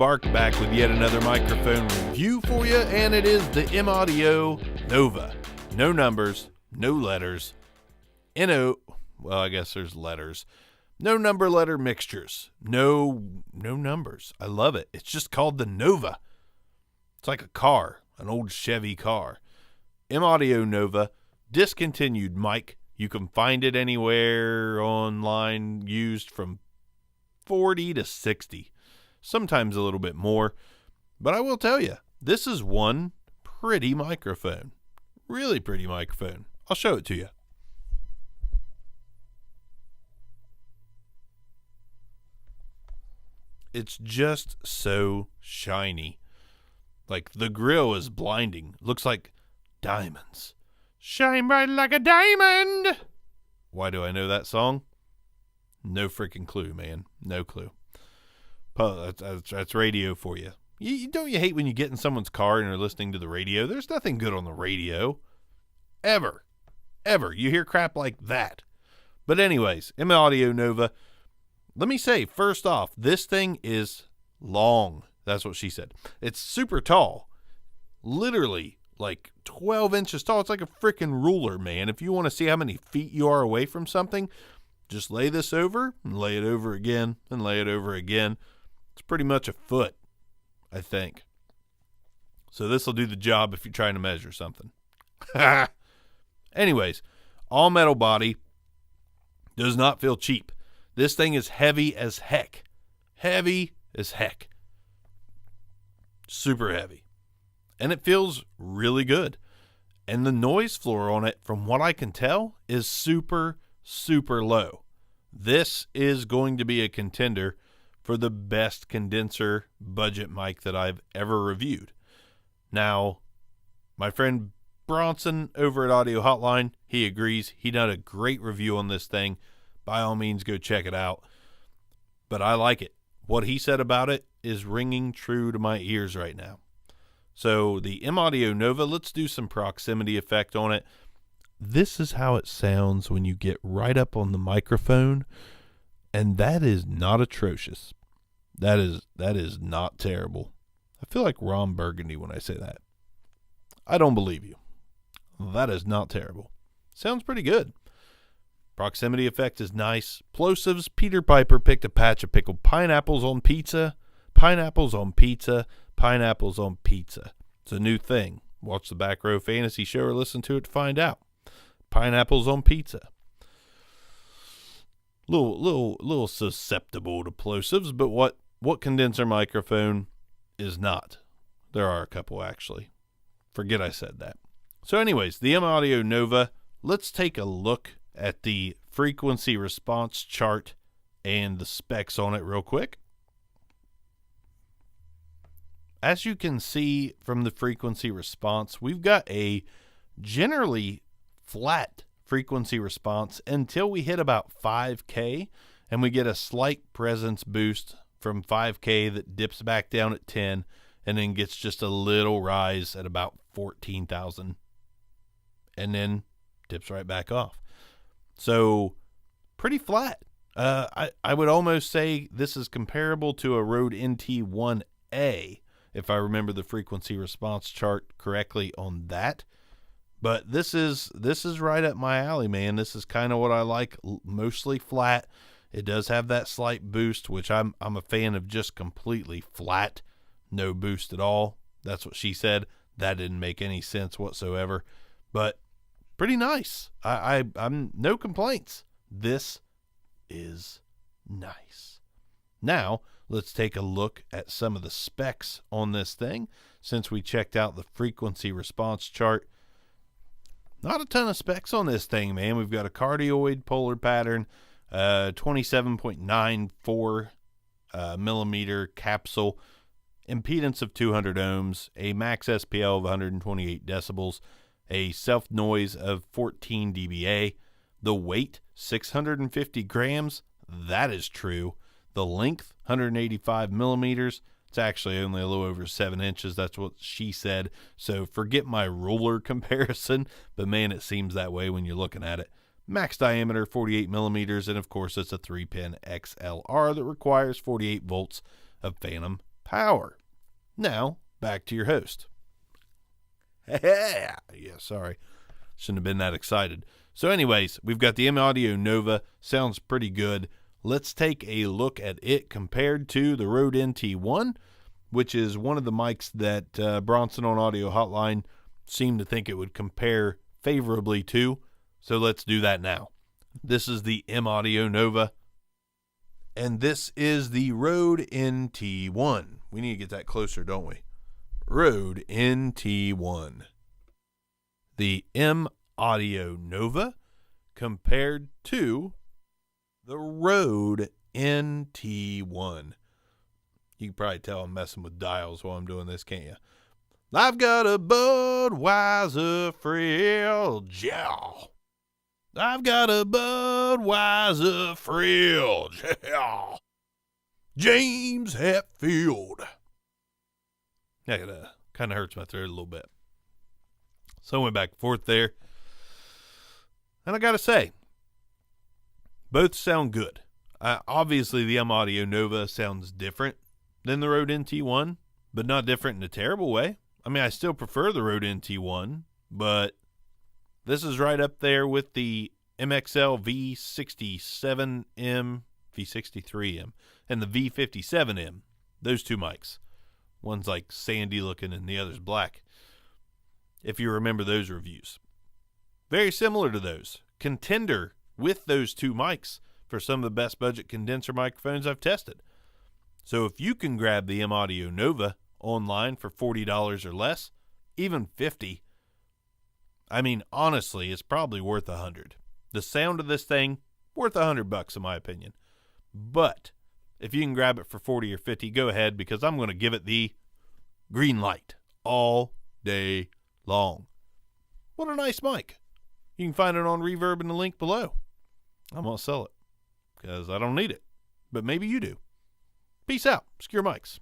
Bark back with yet another microphone review for you, and it is the M-Audio Nova. No numbers, no letters, well, I guess there's letters. No number letter mixtures, no numbers. I love it. It's just called the Nova. It's like a car, an old Chevy car. M-Audio Nova, discontinued mic. You can find it anywhere online, used from 40 to 60, sometimes a little bit more. But I will tell you, this is one pretty microphone. Really pretty microphone. I'll show it to you. It's just so shiny. Like, the grill is blinding. Looks like diamonds. Shine bright like a diamond. Why do I know that song? No freaking clue, man. No clue. That's radio for you. Don't you hate when you get in someone's car and you're listening to the radio? There's nothing good on the radio. Ever. You hear crap like that. But anyways, M-Audio Nova. Let me say, first off, this thing is long. That's what she said. It's super tall. Literally like 12 inches tall. It's like a freaking ruler, man. If you want to see how many feet you are away from something, just lay this over and lay it over again and lay it over again. It's pretty much a foot, I think. So this will do the job if you're trying to measure something. Anyways, all metal body. Does not feel cheap. This thing is heavy as heck. Heavy as heck. Super heavy. And it feels really good. And the noise floor on it, from what I can tell, is super, super low. This is going to be a contender for the best condenser budget mic that I've ever reviewed. Now, my friend Bronson over at Audio Hotline, he agrees. He done a great review on this thing. By all means, go check it out. But I like it. What he said about it is ringing true to my ears right now. So the M-Audio Nova, let's do some proximity effect on it. This is how it sounds when you get right up on the microphone, and that is not atrocious. That is not terrible. I feel like Ron Burgundy when I say that. I don't believe you. That is not terrible. Sounds pretty good. Proximity effect is nice. Plosives, Peter Piper picked a patch of pickled pineapples on pizza. Pineapples on pizza. Pineapples on pizza. It's a new thing. Watch the Back Row Fantasy Show or listen to it to find out. Pineapples on pizza. Little susceptible to plosives, but what condenser microphone is not? There are a couple, actually. Forget I said that. So anyways, the M-Audio Nova, let's take a look at the frequency response chart and the specs on it real quick. As you can see from the frequency response, we've got a generally flat frequency response until we hit about 5K, and we get a slight presence boost from 5K that dips back down at 10 and then gets just a little rise at about 14,000 and then dips right back off. So pretty flat. I would almost say this is comparable to a Rode NT1A, if I remember the frequency response chart correctly on that. But this is right up my alley, man. This is kind of what I like, mostly flat. It does have that slight boost, which I'm a fan of just completely flat, no boost at all. That's what she said. That didn't make any sense whatsoever. But pretty nice. I'm no complaints. This is nice. Now, let's take a look at some of the specs on this thing. Since we checked out the frequency response chart, not a ton of specs on this thing, man. We've got a cardioid polar pattern, 27.94 millimeter capsule, impedance of 200 ohms, a max SPL of 128 decibels, a self noise of 14 dBA, the weight 650 grams. That is true. The length 185 millimeters. It's actually only a little over 7 inches. That's what she said. So forget my ruler comparison, but man, it seems that way when you're looking at it. Max diameter 48 millimeters, and of course it's a 3-pin XLR that requires 48 volts of phantom power. Now, back to your host. Yeah, sorry. Shouldn't have been that excited. So anyways, we've got the M-Audio Nova. Sounds pretty good. Let's take a look at it compared to the Rode NT1, which is one of the mics that Bronson on Audio Hotline seemed to think it would compare favorably to. So let's do that now. This is the M-Audio Nova, and this is the Rode NT1. We need to get that closer, don't we? Rode NT1. The M-Audio Nova compared to the Rode NT1. You can probably tell I'm messing with dials while I'm doing this, can't you? I've got a Budweiser fridge, yeah. I've got a Budweiser fridge, yeah. James Hetfield. That kind of hurts my throat a little bit. So I went back and forth there. And I got to say, both sound good. Obviously, the M-Audio Nova sounds different than the Rode NT1, but not different in a terrible way. I mean, I still prefer the Rode NT1, but this is right up there with the MXL V67M, V63M, and the V57M. Those two mics. One's like sandy looking and the other's black. If you remember those reviews. Very similar to those. Contender with those two mics for some of the best budget condenser microphones I've tested. So if you can grab the M-Audio Nova online for $40 or less, even $50, I mean, honestly, it's probably worth $100. The sound of this thing, worth $100 in my opinion. But if you can grab it for $40 or $50, go ahead, because I'm going to give it the green light all day long. What a nice mic. You can find it on Reverb in the link below. I'm going to sell it because I don't need it, but maybe you do. Peace out. Secure Mics.